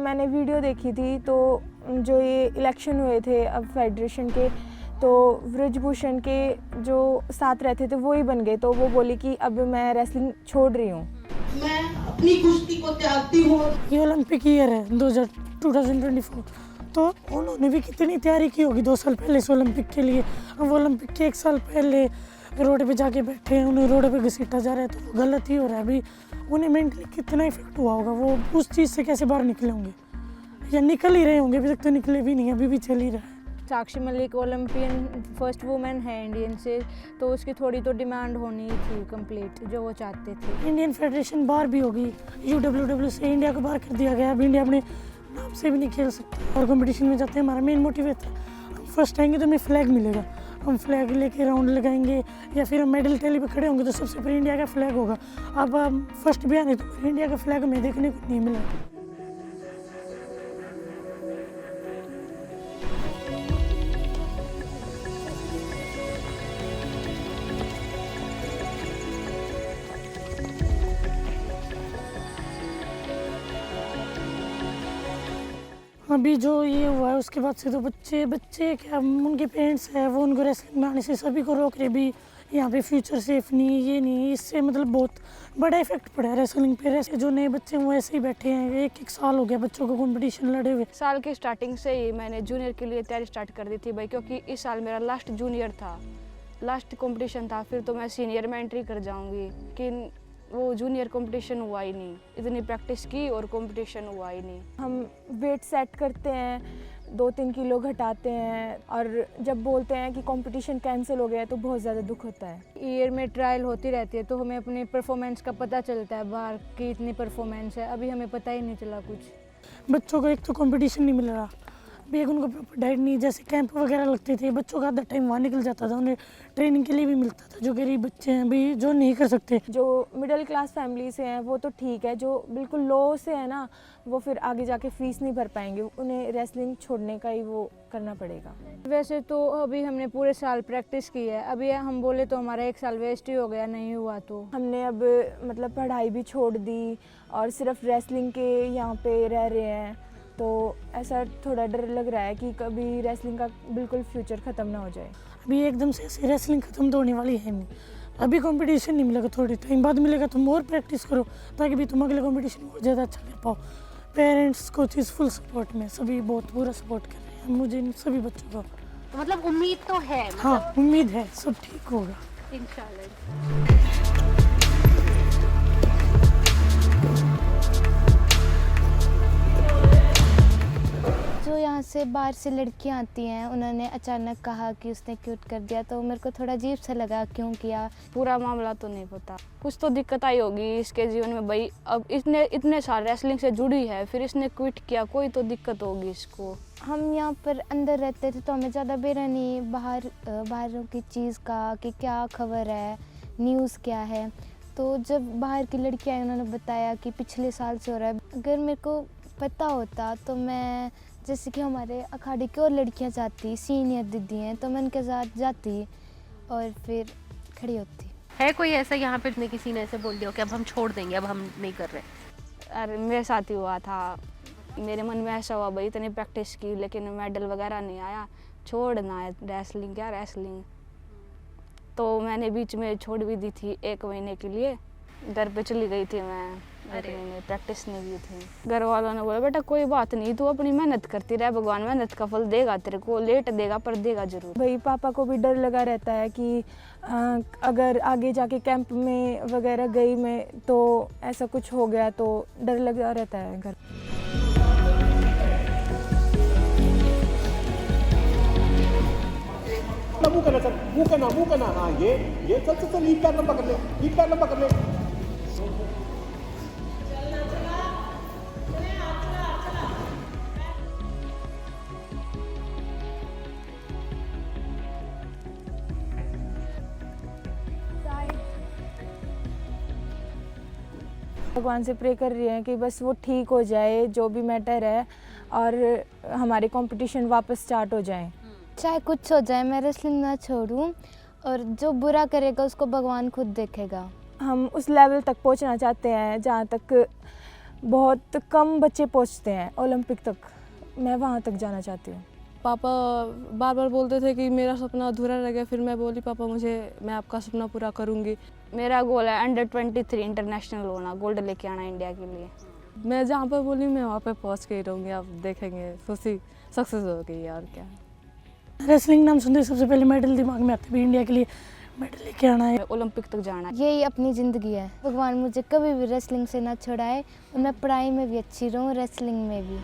मैंने वीडियो देखी थी, तो जो ये इलेक्शन हुए थे अब फेडरेशन के, तो ब्रजभूषण के जो साथ रहते थे वो ही बन गए। तो वो बोली कि अब मैं रेसलिंग छोड़ रही हूँ, मैं अपनी कुश्ती को त्यागती हूँ। ये ओलंपिक ईयर है 2024, तो उन्होंने भी कितनी तैयारी की होगी 2 साल पहले से ओलंपिक के लिए। अब ओलंपिक के 1 साल पहले रोड पे जाके बैठे हैं, उन्हें रोड पे घसीटा जा रहा है, तो वो गलत ही हो रहा है। अभी उन्हें मेंटली कितना इफेक्ट हुआ होगा, वो उस चीज़ से कैसे बाहर निकले होंगे, या निकल ही रहे होंगे। अभी तक तो निकले भी नहीं, अभी भी चल ही रहा है। Sakshi Malik Olympian first women है इंडियन से, तो उसकी थोड़ी तो डिमांड होनी थी कंप्लीट जो वो चाहते थे। इंडियन फेडरेशन बाहर भी होगी, UWW से इंडिया को बाहर कर दिया गया। अब इंडिया अपने नाम से भी नहीं खेल सकता, और कंपटीशन में जाते हैं। हमारा मेन मोटिव था हम फर्स्ट आएंगे तो हमें फ्लैग मिलेगा, हम फ्लैग लेके राउंड लगाएंगे, या फिर हम मेडल टैली पे खड़े होंगे तो सबसे पहले इंडिया का फ्लैग होगा। अब फर्स्ट भी आने तो इंडिया का फ्लैग हमें देखने को नहीं मिला। अभी जो ये हुआ है उसके बाद से तो बच्चे क्या, उनके पेरेंट्स हैं वो उनको रेसलिंग में आने से सभी को रोक रहे। भी यहाँ पे फ्यूचर सेफ नहीं, ये नहीं, इससे मतलब बहुत बड़ा इफेक्ट पड़ा है रेसलिंग पे। ऐसे जो नए बच्चे हैं वो ऐसे ही बैठे हैं, 1-1 साल हो गया बच्चों को कंपटीशन लड़े हुए। साल की स्टार्टिंग से ही मैंने जूनियर के लिए तैयारी स्टार्ट कर दी थी भाई, क्योंकि इस साल मेरा लास्ट जूनियर था, लास्ट कंपटीशन था। फिर तो मैं सीनियर में एंट्री कर जाऊँगी, कि वो जूनियर कंपटीशन हुआ ही नहीं। इतनी प्रैक्टिस की और कंपटीशन हुआ ही नहीं। हम वेट सेट करते हैं, 2-3 किलो घटाते हैं, और जब बोलते हैं कि कंपटीशन कैंसिल हो गया है तो बहुत ज़्यादा दुख होता है। ईयर में ट्रायल होती रहती है, तो हमें अपनी परफॉर्मेंस का पता चलता है, बाहर की इतनी परफॉर्मेंस है। अभी हमें पता ही नहीं चला कुछ। बच्चों को एक तो कंपटीशन नहीं मिल रहा, भी एक उनको प्रॉपर डाइट नहीं, जैसे कैंप वगैरह लगते थे बच्चों का आधा टाइम वहाँ निकल जाता था, उन्हें ट्रेनिंग के लिए भी मिलता था। जो गरीब बच्चे हैं भी, जो नहीं कर सकते, जो मिडिल क्लास फैमिली से हैं वो तो ठीक है, जो बिल्कुल लो से है ना, वो फिर आगे जाके फीस नहीं भर पाएंगे, उन्हें रेसलिंग छोड़ने का ही वो करना पड़ेगा। वैसे तो अभी हमने पूरे साल प्रैक्टिस की है, अभी हम बोले तो हमारा 1 साल वेस्ट ही हो गया, नहीं हुआ तो। हमने अब मतलब पढ़ाई भी छोड़ दी और सिर्फ रेसलिंग के यहाँ पे रह रहे हैं, तो ऐसा थोड़ा डर लग रहा है कि कभी रेसलिंग का बिल्कुल फ्यूचर ख़त्म ना हो जाए। अभी एकदम से ऐसे रेसलिंग खत्म तो होने वाली है नहीं। अभी कंपटीशन नहीं मिलेगा, थोड़े टाइम बाद मिलेगा। तुम और प्रैक्टिस करो ताकि भी तुम अगले कंपटीशन को ज़्यादा अच्छा कर पाओ। पेरेंट्स कोचेस फुल सपोर्ट में, सभी बहुत पूरा सपोर्ट कर रहे हैं मुझे, सभी बच्चों को। तो मतलब उम्मीद तो है, हाँ उम्मीद है सब ठीक होगा इंशाल्लाह। जो यहाँ से बाहर से लड़कियाँ आती हैं, उन्होंने अचानक कहा कि उसने क्यूट कर दिया, तो मेरे को थोड़ा अजीब सा लगा, क्यों किया। पूरा मामला तो नहीं पता, कुछ तो दिक्कत आई होगी इसके जीवन में भाई। अब इसने इतने साल रेसलिंग से जुड़ी है, फिर इसने क्विट किया, कोई तो दिक्कत होगी इसको। हम यहाँ पर अंदर रहते थे तो हमें ज़्यादा बेरा नहीं बाहरों की चीज़ का, कि क्या खबर है, न्यूज़ क्या है। तो जब बाहर की लड़कियाँ उन्होंने बताया कि पिछले साल से हो रहा है, अगर मेरे को पता होता तो मैं, जैसे कि हमारे अखाड़े की और लड़कियां जाती, सीनियर दीदी हैं, तो मैं उनके साथ जाती और फिर खड़ी होती। है कोई ऐसा यहाँ पे किसी ने ऐसे बोल दिया कि अब हम छोड़ देंगे, अब हम नहीं कर रहे? अरे मेरे साथ ही हुआ था, मेरे मन में ऐसा हुआ भाई, इतनी प्रैक्टिस की लेकिन मेडल वगैरह नहीं आया, छोड़ना है रेसलिंग, क्या रेसलिंग। तो मैंने बीच में छोड़ भी दी थी 1 महीने के लिए, घर पे चली गई थी मैं, 1 महीने प्रैक्टिस नहीं की थी। घर वालों ने बोला बेटा कोई बात नहीं, तू अपनी मेहनत करती रह, भगवान मेहनत का फल देगा तेरे को, लेट देगा पर देगा जरूर। भाई पापा को भी डर लगा रहता है कि अगर आगे जाके कैंप में वगैरह गई मैं तो ऐसा कुछ हो गया, तो डर लगा रहता है घर। मुंह करना हाँ, ये चल लीड पैर लंबा कर ले, लीड पैर लंबा कर ले। भगवान से प्रे कर रही हैं कि बस वो ठीक हो जाए, जो भी मैटर है, और हमारे कंपटीशन वापस स्टार्ट हो जाएं। चाहे कुछ हो जाए, मैं रेसलिंग ना छोड़ूं, और जो बुरा करेगा उसको भगवान खुद देखेगा। हम उस लेवल तक पहुंचना चाहते हैं जहां तक बहुत कम बच्चे पहुंचते हैं ओलंपिक तक। मैं वहां तक जाना चाहती हूँ। पापा बार बार बोलते थे कि मेरा सपना अधूरा रह गया, फिर मैं बोली पापा मैं आपका सपना पूरा करूँगी। मेरा गोल है अंडर-23 इंटरनेशनल होना, गोल्ड लेके आना इंडिया के लिए। मैं जहाँ पर बोली मैं वहाँ पे पहुँच के ही रहूँगी, आप देखेंगे सोची सक्सेस हो गई और क्या। रेसलिंग नाम सुनते ही सबसे पहले मेडल दिमाग में आते भी इंडिया के लिए मेडल लेके आना है। ओलंपिक तक जाना है। यही अपनी ज़िंदगी है। भगवान मुझे कभी भी रेसलिंग से ना छुड़ाए और मैं पढ़ाई में भी अच्छी रहूँ, रेसलिंग में भी।